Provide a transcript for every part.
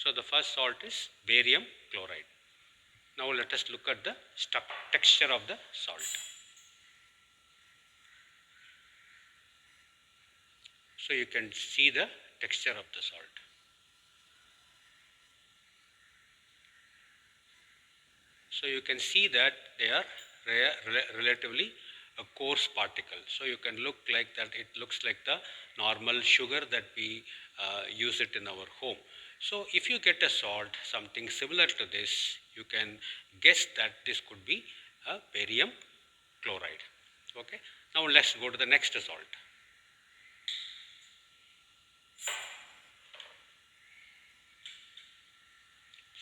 So the first salt is barium chloride. Now let us look at the texture of the salt. So you can see the texture of the salt. So you can see that they are relatively a coarse particle. So you can look like that, it looks like the normal sugar that we use it in our home. So if you get a salt, something similar to this, you can guess that this could be a barium chloride. Okay. Now let's go to the next salt.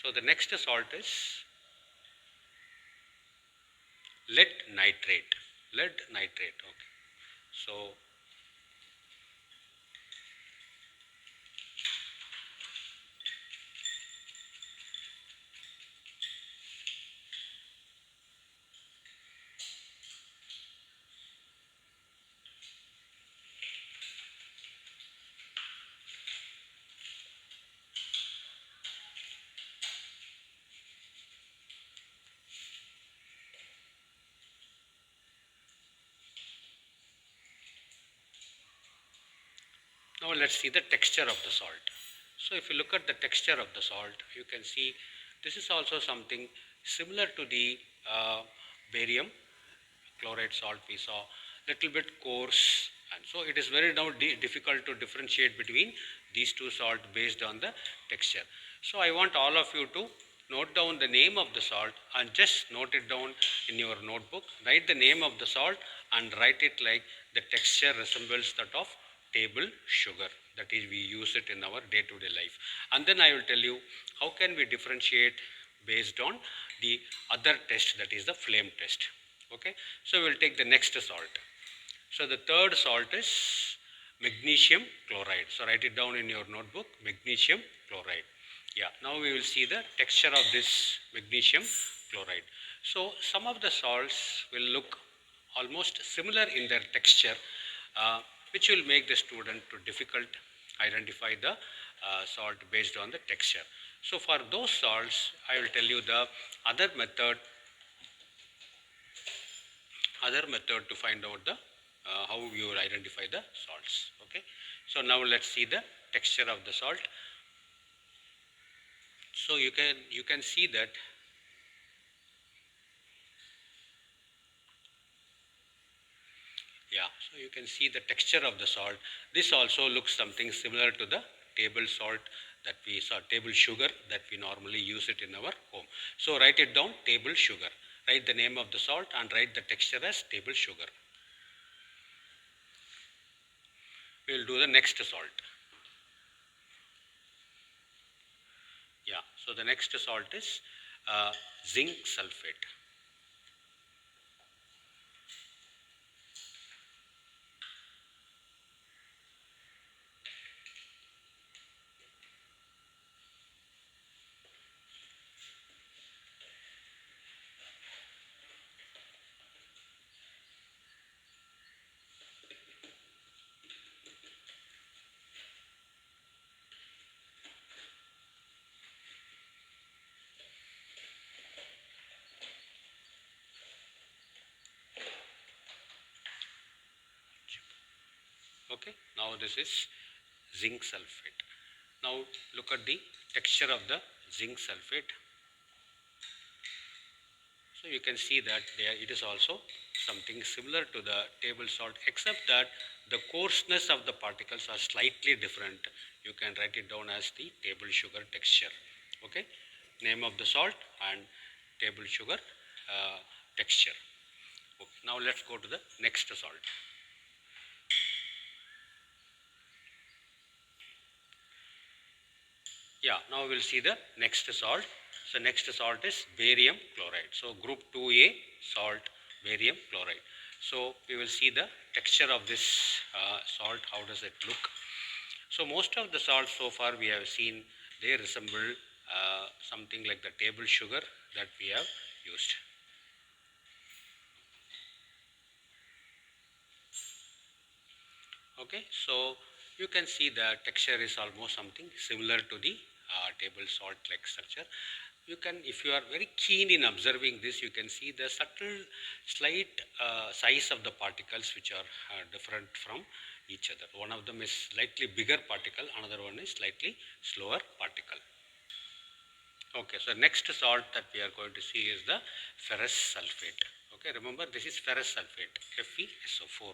So the next salt is lead nitrate. Lead nitrate. Okay. So now let's see the texture of the salt. So if you look at the texture of the salt, you can see this is also something similar to the barium chloride salt we saw, little bit coarse, and so it is very now difficult to differentiate between these two salt based on the texture. So I want all of you to note down the name of the salt and just note it down in your notebook. Write the name of the salt and write it like the texture resembles that of table sugar, that is we use it in our day-to-day life. And then I will tell you how can we differentiate based on the other test, that is the flame test. Okay, so we will take the next salt. So the third salt is magnesium chloride. So write it down in your notebook, magnesium chloride. Yeah, now we will see the texture of this magnesium chloride. So some of the salts will look almost similar in their texture, which will make the student to difficult identify the salt based on the texture. So for those salts, I will tell you the other method to find out the how you will identify the salts. Okay, so now let's see the texture of the salt. So you can see that so you can see the texture of the salt. This also looks something similar to the table salt that we saw, table sugar that we normally use it in our home. So write it down, table sugar. Write the name of the salt and write the texture as table sugar. We will do the next salt. Yeah, so the next salt is zinc sulfate. Okay, now this is zinc sulfate. Now look at the texture of the zinc sulfate. So you can see that it is also something similar to the table salt, except that the coarseness of the particles are slightly different. You can write it down as the table sugar texture. Okay, name of the salt and table sugar texture. Okay. Now let's go to the next salt. Yeah, now we'll see the next salt. So next salt is barium chloride. So group 2A salt, barium chloride. So we will see the texture of this salt, how does it look. So most of the salts so far we have seen, they resemble something like the table sugar that we have used. Okay, so you can see the texture is almost something similar to the table salt like structure. You can, if you are very keen in observing this, you can see the subtle slight size of the particles which are different from each other. One of them is slightly bigger particle, another one is slightly slower particle. Okay, so next salt that we are going to see is the ferrous sulfate. Okay, remember this is ferrous sulfate, FeSO4.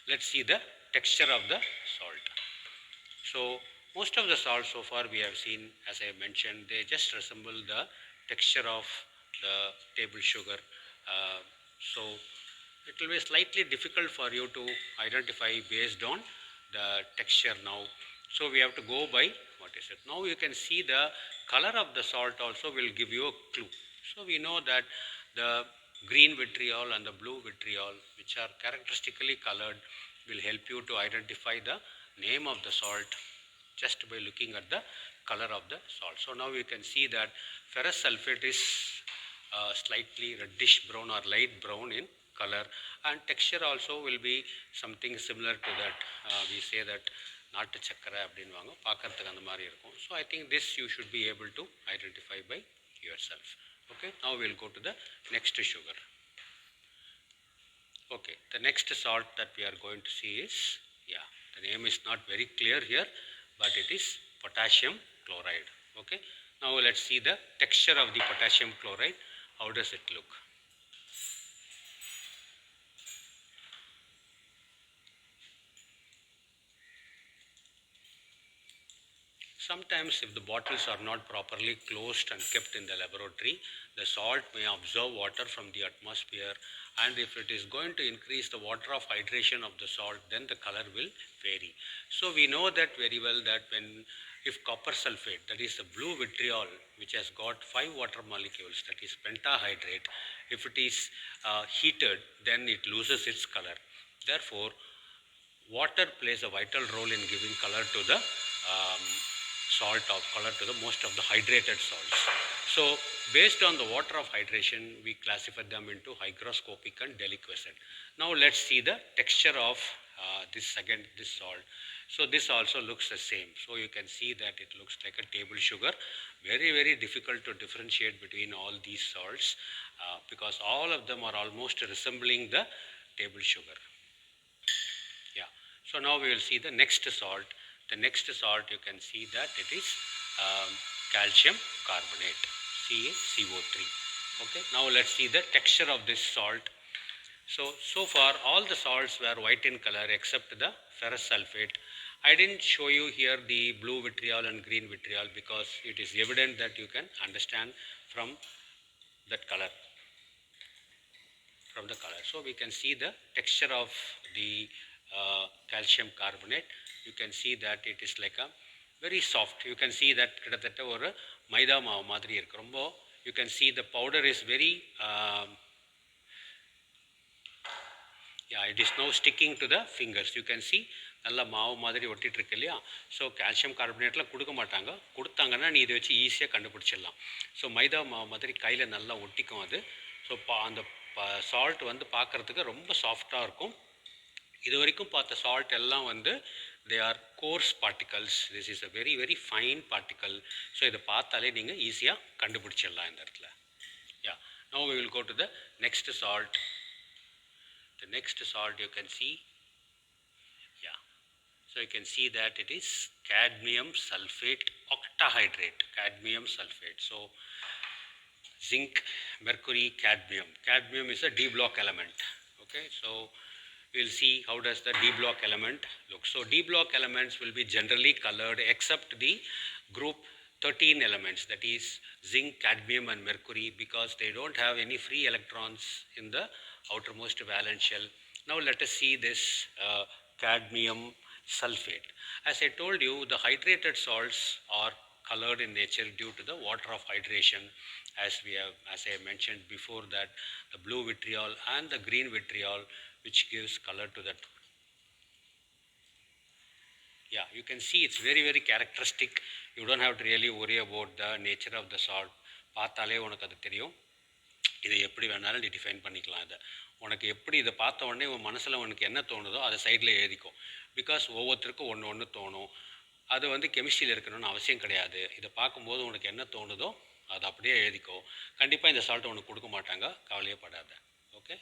Let's see the texture of the salt. So most of the salts so far we have seen, as I mentioned, they just resemble the texture of the table sugar. So it will be slightly difficult for you to identify based on the texture now. So we have to go by what is it. Now you can see the color of the salt also will give you a clue. So we know that the green vitriol and the blue vitriol, which are characteristically colored, will help you to identify the name of the salt just by looking at the color of the salt. So now you can see that ferrous sulfate is slightly reddish brown or light brown in color, and texture also will be something similar to that. We say that நாட்டு சக்கரை அப்படின்வாங்க, பார்க்கறதுக்கு அந்த மாதிரி இருக்கும். So I think this you should be able to identify by yourself. Okay, now we'll go to the next sugar. Okay, the next salt that we are going to see is, the name is not very clear here, but it is potassium chloride. Okay, now let's see the texture of the potassium chloride. How does it look? Sometimes if the bottles are not properly closed and kept in the laboratory, the salt may absorb water from the atmosphere, and if it is going to increase the water of hydration of the salt, then the color will vary. So we know that very well that if copper sulfate, that is the blue vitriol, which has got 5 water molecules, that is pentahydrate, if it is heated, then it loses its color. Therefore, water plays a vital role in giving color to the salt of color to the most of the hydrated salts. So based on the water of hydration, we classify them into hygroscopic and deliquescent. Now let's see the texture of this salt. So this also looks the same. So you can see that it looks like a table sugar. Very, very difficult to differentiate between all these salts because all of them are almost resembling the table sugar. Yeah. So now we will see the next salt. The next salt, you can see that it is calcium carbonate, CaCO3. Okay, now let's see the texture of this salt. So far all the salts were white in color except the ferrous sulfate. I didn't show you here the blue vitriol and green vitriol because it is evident that you can understand from that color. So we can see the texture of the calcium carbonate. You can see that it is like a very soft. You can see that கிட்டத்தட்ட ஒரு மைதா மாவு மாதிரி இருக்கு. ரொம்ப you can see the powder is very it is now sticking to the fingers. You can see நல்ல மாவு மாதிரி ஒட்டிட்டு இருக்கு இல்லையா. ஸோ கால்சியம் கார்பனேட்டில் கொடுக்க மாட்டாங்க, கொடுத்தாங்கன்னா நீ இதை வச்சு ஈஸியாக கண்டுபிடிச்சிடலாம். ஸோ மைதா மாவு மாதிரி கையில் நல்லா ஒட்டிக்கும் அது. ஸோ அந்த சால்ட் வந்து பார்க்குறதுக்கு ரொம்ப சாஃப்டாக இருக்கும். இது வரைக்கும் பார்த்த சால்ட் எல்லாம் வந்து they are coarse particles. This is a very, very fine particle. So இதை பார்த்தாலே நீங்கள் ஈஸியாக கண்டுபிடிச்சிடலாம் இந்த இடத்துல. Now we will go to the next salt. The next salt you can see. So you can see that it is cadmium sulfate octahydrate. Cadmium sulfate. So zinc, mercury, cadmium. Cadmium is a D block element. Okay, so we'll see how does the D block element look. So D block elements will be generally colored except the group 13 elements, that is zinc, cadmium and mercury, because they don't have any free electrons in the outermost valence shell. Now let us see this cadmium sulfate. As I told you, the hydrated salts are colored in nature due to the water of hydration, as I mentioned before, that the blue vitriol and the green vitriol, which gives color to that. You can see it's very, very characteristic. You don't have to really worry about the nature of the salt. பார்த்தாலே உனக்கு அது தெரியும். இதை எப்படி வேணாலும் நீ define பண்ணிக்கலாம். அதை உனக்கு எப்படி இதை பார்த்த உடனே உன் மனசில் உனக்கு என்ன தோணுதோ அதை சைடில் எழுதிக்கும். பிகாஸ் ஒவ்வொருத்தருக்கும் ஒன்று தோணும். அது வந்து கெமிஸ்ட்ரியில் இருக்கணும்னு அவசியம் கிடையாது. இதை பார்க்கும்போது உனக்கு என்ன தோணுதோ அதை அப்படியே எழுதிக்கோ. கண்டிப்பாக இந்த சால்ட்டை உனக்கு கொடுக்க மாட்டாங்க, கவலையே படாத. ஓகே.